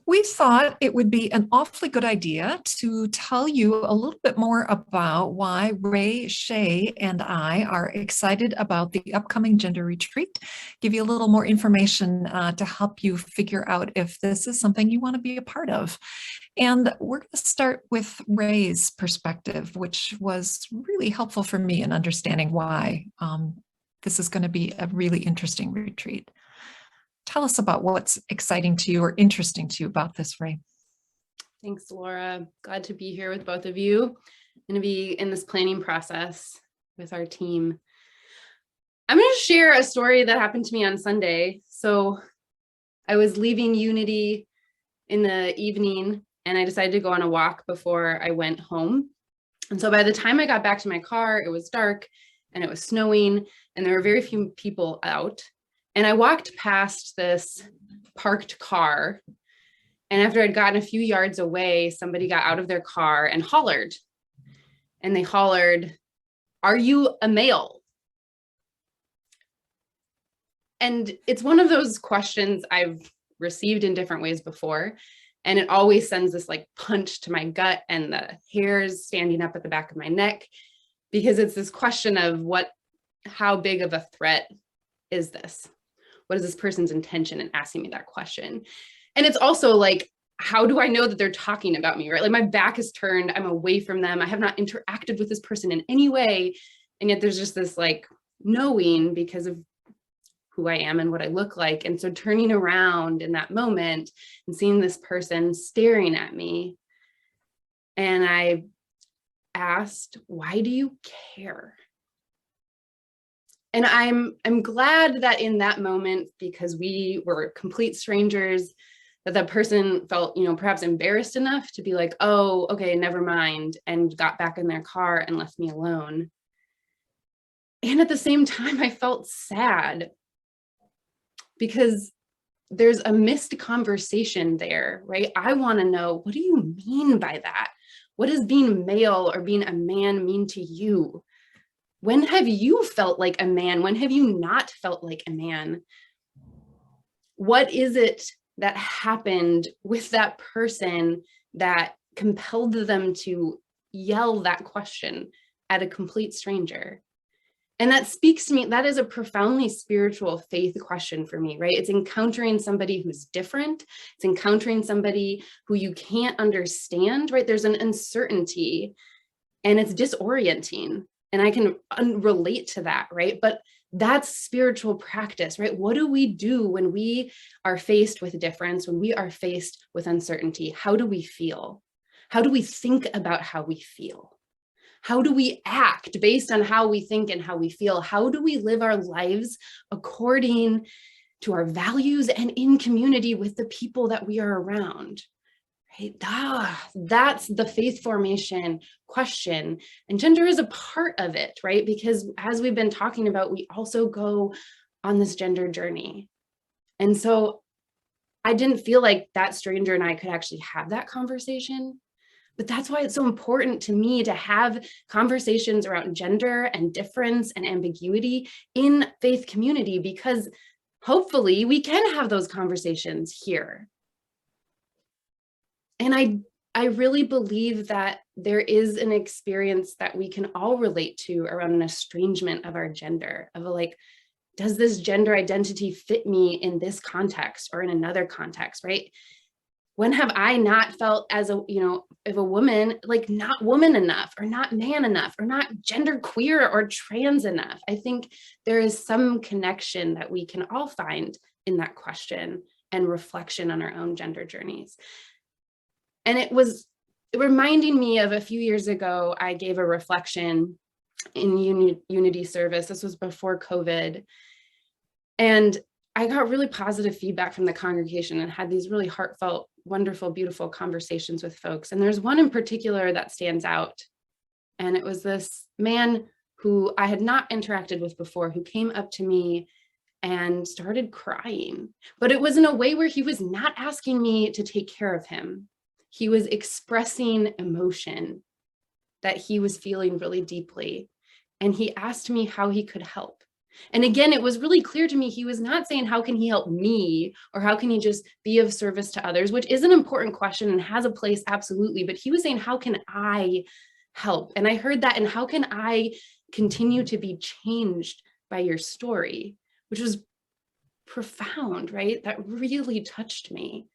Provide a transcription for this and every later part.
We thought it would be an awfully good idea to tell you a little bit more about why Ray, Shay, and I are excited about the upcoming gender retreat, give you a little more information to help you figure out if this is something you want to be a part of. And we're going to start with Ray's perspective, which was really helpful for me in understanding why this is going to be a really interesting retreat. Tell us about what's exciting to you or interesting to you about this, Ray. Thanks, Laura. Glad to be here with both of you. I'm going to be in this planning process with our team. I'm going to share a story that happened to me on Sunday. So I was leaving Unity in the evening and I decided to go on a walk before I went home. And so by the time I got back to my car, it was dark and it was snowing and there were very few people out. And I walked past this parked car. And after I'd gotten a few yards away, somebody got out of their car and hollered. And they hollered, "Are you a male?" And it's one of those questions I've received in different ways before. And it always sends this like punch to my gut and the hairs standing up at the back of my neck, because it's this question of how big of a threat is this? What is this person's intention in asking me that question? And it's also like, how do I know that they're talking about me, right? Like my back is turned, I'm away from them. I have not interacted with this person in any way. And yet there's just this like knowing because of who I am and what I look like. And so turning around in that moment and seeing this person staring at me. And I asked, "Why do you care?" And I'm glad that in that moment, because we were complete strangers, that person felt, perhaps embarrassed enough to be like, "Oh, okay, never mind," and got back in their car and left me alone. And at the same time, I felt sad because there's a missed conversation there, right? I want to know, what do you mean by that? What does being male or being a man mean to you? When have you felt like a man? When have you not felt like a man? What is it that happened with that person that compelled them to yell that question at a complete stranger? And that speaks to me, that is a profoundly spiritual faith question for me, right? It's encountering somebody who's different. It's encountering somebody who you can't understand, right? There's an uncertainty and it's disorienting. And I can relate to that, right? But that's spiritual practice, right? What do we do when we are faced with difference, when we are faced with uncertainty? How do we feel? How do we think about how we feel? How do we act based on how we think and how we feel? How do we live our lives according to our values and in community with the people that we are around? Right? That's the faith formation question. And gender is a part of it, right? Because as we've been talking about, we also go on this gender journey. And so I didn't feel like that stranger and I could actually have that conversation. But that's why it's so important to me to have conversations around gender and difference and ambiguity in faith community, because hopefully we can have those conversations here. And I really believe that there is an experience that we can all relate to around an estrangement of our gender, of like, does this gender identity fit me in this context or in another context, right? When have I not felt as if a woman, like not woman enough or not man enough or not gender queer or trans enough? I think there is some connection that we can all find in that question and reflection on our own gender journeys. And it was reminding me of a few years ago, I gave a reflection in Unity service. This was before COVID. And I got really positive feedback from the congregation and had these really heartfelt, wonderful, beautiful conversations with folks. And there's one in particular that stands out. And it was this man who I had not interacted with before, who came up to me and started crying. But it was in a way where he was not asking me to take care of him. He was expressing emotion that he was feeling really deeply. And he asked me how he could help. And again, it was really clear to me, he was not saying, how can he help me? Or how can he just be of service to others, which is an important question and has a place, absolutely. But he was saying, how can I help? And I heard that, and how can I continue to be changed by your story, which was profound, right? That really touched me.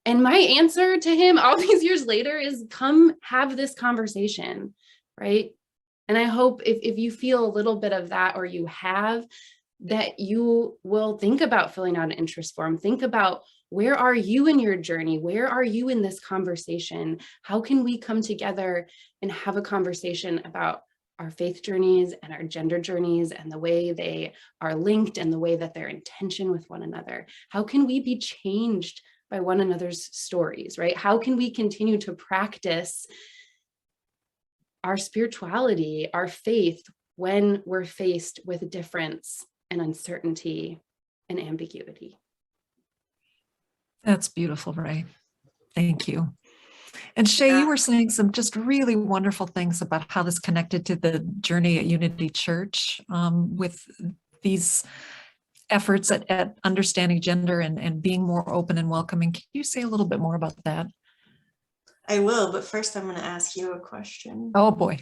And my answer to him all these years later is, come have this conversation, right? And I hope if you feel a little bit of that, or you have, that you will think about filling out an interest form. Think about, where are you in your journey? Where are you in this conversation? How can we come together and have a conversation about our faith journeys and our gender journeys, and the way they are linked, and the way that they're in tension with one another? How can we be changed by one another's stories, right? How can we continue to practice our spirituality, our faith, when we're faced with difference and uncertainty and ambiguity? That's beautiful, Ray. Thank you. And Shay, you were saying some just really wonderful things about how this connected to the journey at Unity Church, with these efforts at understanding gender and being more open and welcoming. Can you say a little bit more about that? I will, but first I'm going to ask you a question. Oh boy.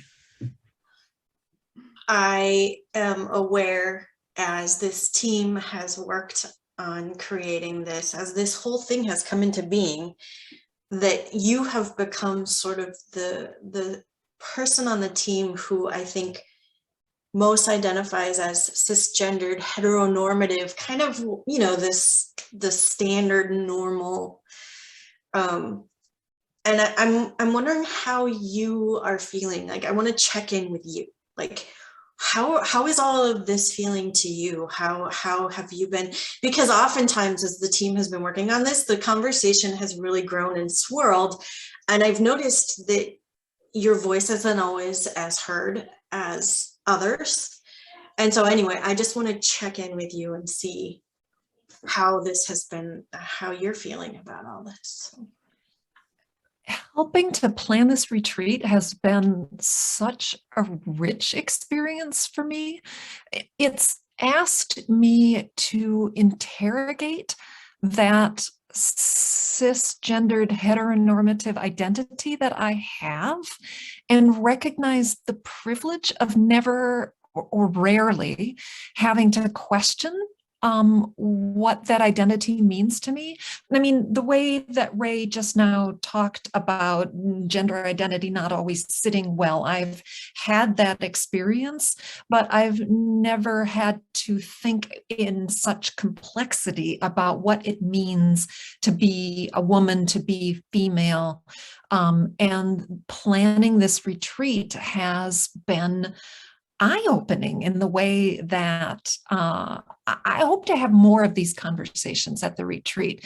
I am aware, as this team has worked on creating this, as this whole thing has come into being, that you have become sort of the person on the team who I think most identifies as cisgendered, heteronormative, kind of, you know, the standard normal. And I'm wondering how you are feeling. Like, I want to check in with you. Like, how is all of this feeling to you? How have you been? Because oftentimes, as the team has been working on this, the conversation has really grown and swirled. And I've noticed that your voice isn't always as heard as others. And so anyway, I just want to check in with you and see how this has been, how you're feeling about all this. Helping to plan this retreat has been such a rich experience for me. It's asked me to interrogate that cisgendered heteronormative identity that I have, and recognize the privilege of never or rarely having to question what that identity means to me. I mean, the way that Ray just now talked about gender identity not always sitting well, I've had that experience, but I've never had to think in such complexity about what it means to be a woman, to be female. And planning this retreat has been eye-opening in the way that I hope to have more of these conversations at the retreat,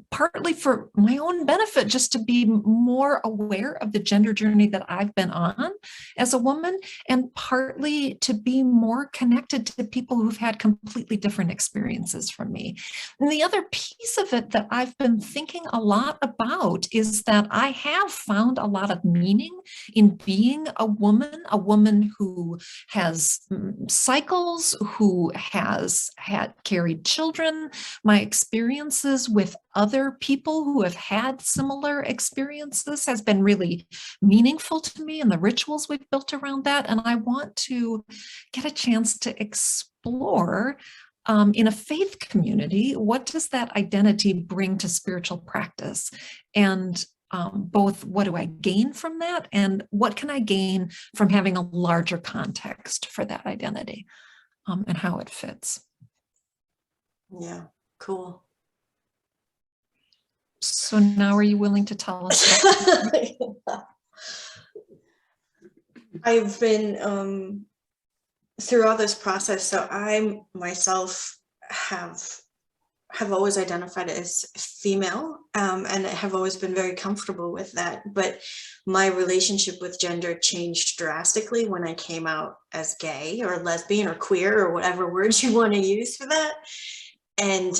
partly for my own benefit, just to be more aware of the gender journey that I've been on as a woman, and partly to be more connected to people who've had completely different experiences from me. And the other piece of it that I've been thinking a lot about is that I have found a lot of meaning in being a woman who has cycles, who has carried children. My experiences with other people who have had similar experiences has been really meaningful to me, and the rituals we've built around that. And I want to get a chance to explore in a faith community, what does that identity bring to spiritual practice? And both what do I gain from that, and what can I gain from having a larger context for that identity, and how it fits. Yeah, cool. So now, are you willing to tell us? I've been throughout this process, so I myself have always identified as female, and have always been very comfortable with that. But my relationship with gender changed drastically when I came out as gay or lesbian or queer or whatever words you want to use for that. And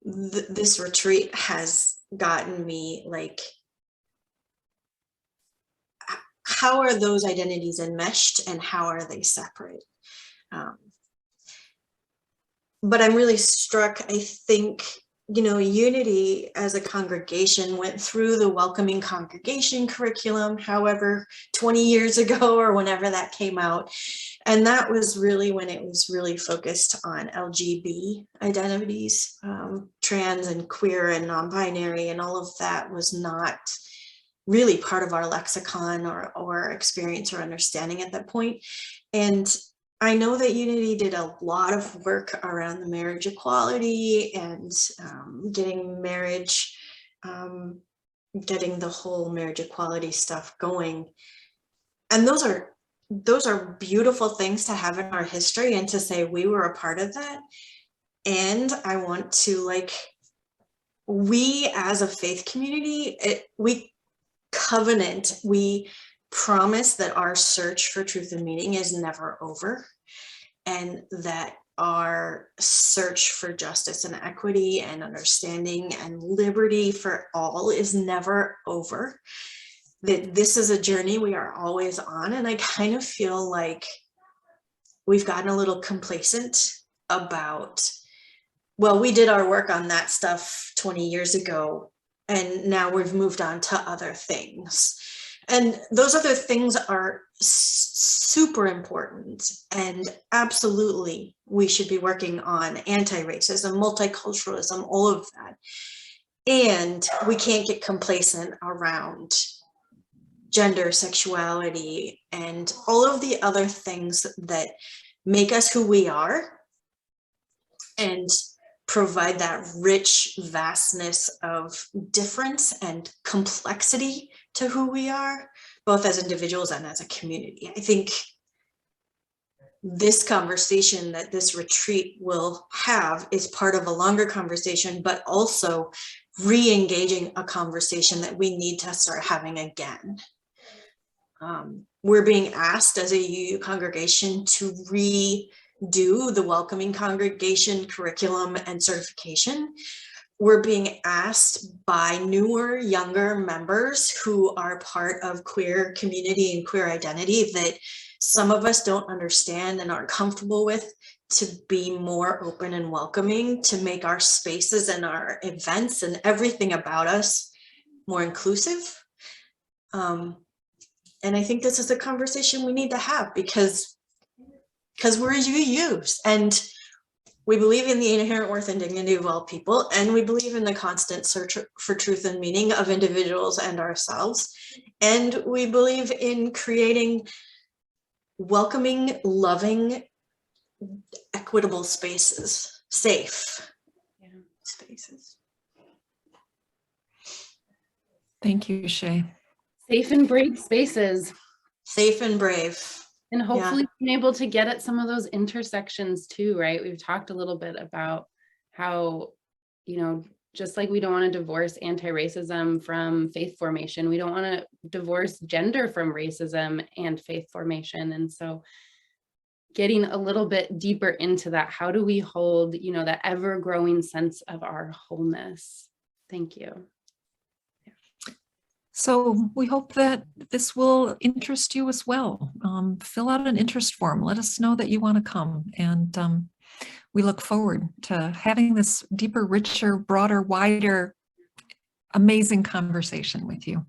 this retreat has gotten me like, how are those identities enmeshed and how are they separate? but I'm really struck. I think, Unity as a congregation went through the welcoming congregation curriculum, however, 20 years ago or whenever that came out. And that was really when it was really focused on LGBT identities, trans and queer and non-binary, and all of that was not really part of our lexicon or experience or understanding at that point. And I know that Unity did a lot of work around the marriage equality and getting the whole marriage equality stuff going. And those are beautiful things to have in our history and to say we were a part of that. And I want to, we as a faith community, we covenant, we promise that our search for truth and meaning is never over, and that our search for justice and equity and understanding and liberty for all is never over, that this is a journey we are always on. And I kind of feel like we've gotten a little complacent about, well, we did our work on that stuff 20 years ago, and now we've moved on to other things. And those other things are super important, and absolutely we should be working on anti-racism, multiculturalism, all of that. And we can't get complacent around gender, sexuality, and all of the other things that make us who we are and provide that rich vastness of difference and complexity to who we are, both as individuals and as a community. I think this conversation that this retreat will have is part of a longer conversation, but also re-engaging a conversation that we need to start having again. We're being asked as a UU congregation to redo the welcoming congregation curriculum and certification. We're being asked by newer, younger members who are part of queer community and queer identity that some of us don't understand and aren't comfortable with, to be more open and welcoming, to make our spaces and our events and everything about us more inclusive. And I think this is a conversation we need to have because we're UUs, and we believe in the inherent worth and dignity of all people, and we believe in the constant search for truth and meaning of individuals and ourselves. And we believe in creating welcoming, loving, equitable spaces, safe spaces. Thank you, Shay. Safe and brave spaces. Safe and brave. And hopefully being able to get at some of those intersections too, right? We've talked a little bit about how, just like we don't want to divorce anti-racism from faith formation, we don't want to divorce gender from racism and faith formation. And so getting a little bit deeper into that, how do we hold, that ever-growing sense of our wholeness? Thank you. So we hope that this will interest you as well. Fill out an interest form. Let us know that you want to come. And we look forward to having this deeper, richer, broader, wider, amazing conversation with you.